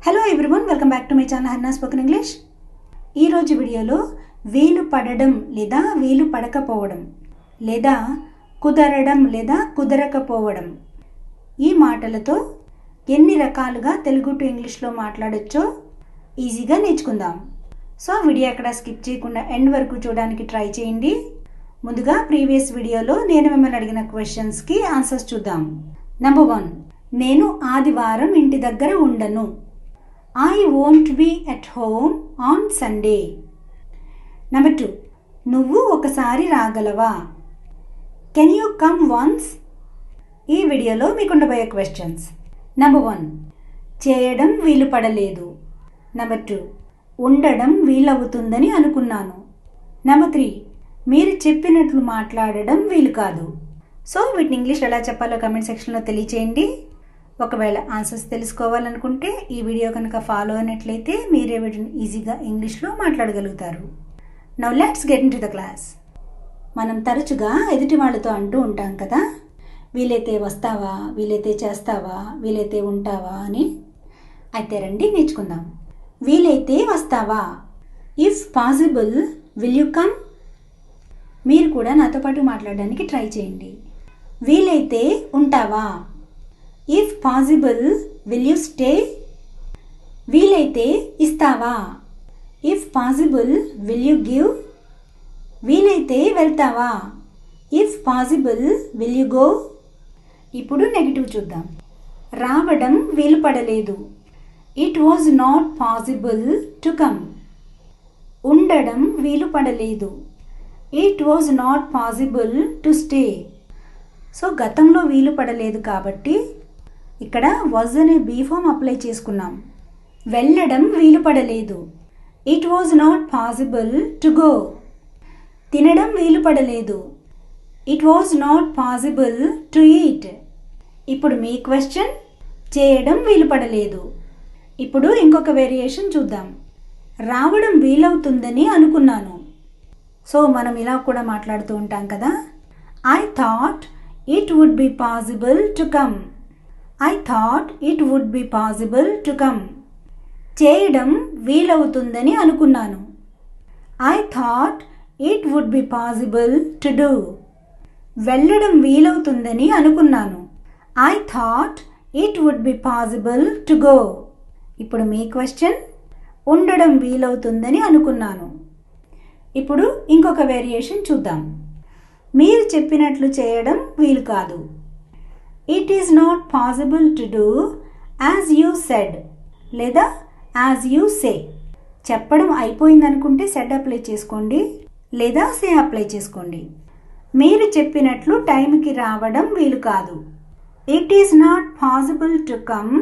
Hello everyone, welcome back to my channel Hannah spoken English. ఈరోజు వీడియోలో వీలు పడడం లేదా వీలు పడకపోవడం లేదా కుదరడం లేదా కుదరకపోవడం ఈ మాటలతో ఎన్ని రకాలుగా తెలుగు టు ఇంగ్లీష్లో మాట్లాడొచ్చో ఈజీగా నేర్చుకుందాం. సో వీడియో ఎక్కడ స్కిప్ చేయకుండా ఎండ్ వరకు చూడడానికి ట్రై చేయండి. ముందుగా ప్రీవియస్ వీడియోలో నేను మిమ్మల్ని అడిగిన క్వశ్చన్స్కి ఆన్సర్స్ చూద్దాం. నెంబర్ 1, నేను ఆదివారం ఇంటి దగ్గర ఉండను. I won't be at home on Sunday. Number 2, నువ్వు ఒకసారి రాగలవా? Can you come once? ఈ వీడియోలో మీకు ఉండబోయే క్వశ్చన్స్. నెంబర్ 1, చేయడం వీలు పడలేదు. నెంబర్ 2, ఉండడం వీలవుతుందని అనుకున్నాను. నెంబర్ 3, మీరు చెప్పినట్లు మాట్లాడడం వీలు కాదు. సో వీటిని ఇంగ్లీష్ ఎలా చెప్పాలో కామెంట్ సెక్షన్లో తెలియచేయండి. ఒకవేళ ఆన్సర్స్ తెలుసుకోవాలనుకుంటే ఈ వీడియో కనుక ఫాలో అయినట్లయితే మీరే వీటిని ఈజీగా ఇంగ్లీష్లో మాట్లాడగలుగుతారు. Now let's get into the class. మనం తరచుగా ఎదుటి వాళ్ళతో అంటూ ఉంటాం కదా, వీలైతే వస్తావా, వీలైతే చేస్తావా, వీలైతే ఉంటావా అని. అయితే రండి నేర్చుకుందాం. వీలైతే వస్తావా? If possible will you come? మీరు కూడా నాతో పాటు మాట్లాడడానికి ట్రై చేయండి. వీలైతే ఉంటావా? If possible, will you stay? వీలైతే ఇస్తావా? If possible, will you give? వీలైతే వెళ్తావా? If possible, will you go? ఇప్పుడు నెగిటివ్ చూద్దాం. రావడం వీలు పడలేదు. It was not possible to come. ఉండడం వీలు పడలేదు. It was not possible to stay. So గతంలో వీలు పడలేదు కాబట్టి ఇక్కడ వాజ్ అనే బీ ఫామ్ అప్లై చేసుకున్నాం. వెళ్ళడం వీలు పడలేదు. It was not possible to go. తినడం వీలు పడలేదు. It was not possible to eat. ఇప్పుడు మీ క్వశ్చన్, చేయడం వీలు పడలేదు. ఇప్పుడు ఇంకొక వేరియేషన్ చూద్దాం. రావడం వీలవుతుందని అనుకున్నాను. సో మనం ఇలా కూడా మాట్లాడుతూ ఉంటాం కదా, I thought it would be possible to come. I thought it would be possible to come. చేయడం వీలవుతుందని అనుకున్నాను. I thought it would be possible to do. వెళ్ళడం వీలవుతుందని అనుకున్నాను. I thought it would be possible to go. ఇప్పుడు మీ question, ఉండడం వీలవుతుందని అనుకున్నాను. ఇప్పుడు ఇంకొక variation చూద్దాం. మీరు చెప్పినట్లు చేయడం వీలు కాదు. It is not possible to do as you said లేదా as you say. చెప్పడం అయిపోయింది అనుకుంటే said అప్లై చేసుకోండి లేదా say అప్లై చేసుకోండి. మీరు చెప్పినట్లు టైంకి రావడం వీలు కాదు. It is not possible to come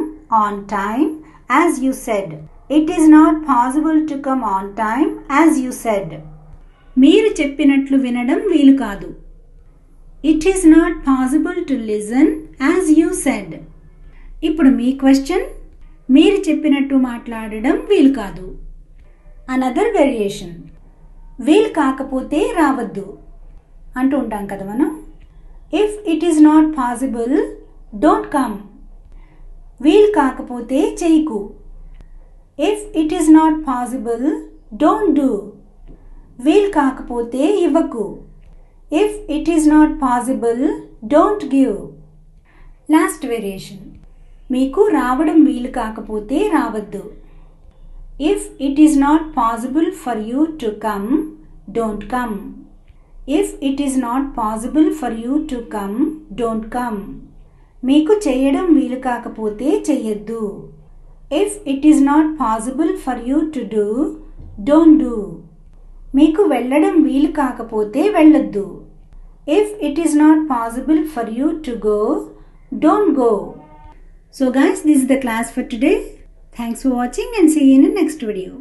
on time as you said. It is not possible to come on time as you said. మీరు చెప్పినట్లు వినడం వీలు కాదు. It is not possible to listen as you said. ఇప్పుడు మీ question, మీరు చెప్పినట్టు మాట్లాడడం వీలు కాదు. అనదర్ వేరియేషన్, వీలు కాకపోతే రావద్దు అంటూ ఉంటాం కదా మనం. If it is not possible don't come. వీలు కాకపోతే చేయకు. If it is not possible don't do. వీలు కాకపోతే ఇవ్వకు. If it is not possible, don't give. Last variation, మీకు రావడం వీలు కాకపోతే రావద్దు. If it is not possible for you to come, don't come. If it is not possible for you to come, don't come. మీకు చేయడం వీలు కాకపోతే చెయ్యొద్దు. If it is not possible for you to do, don't do. మీకు వెళ్ళడం వీలు కాకపోతే వెళ్ళొద్దు. If it is not possible for you to go, don't go. So guys, this is the class for today. Thanks for watching and see you in the next video.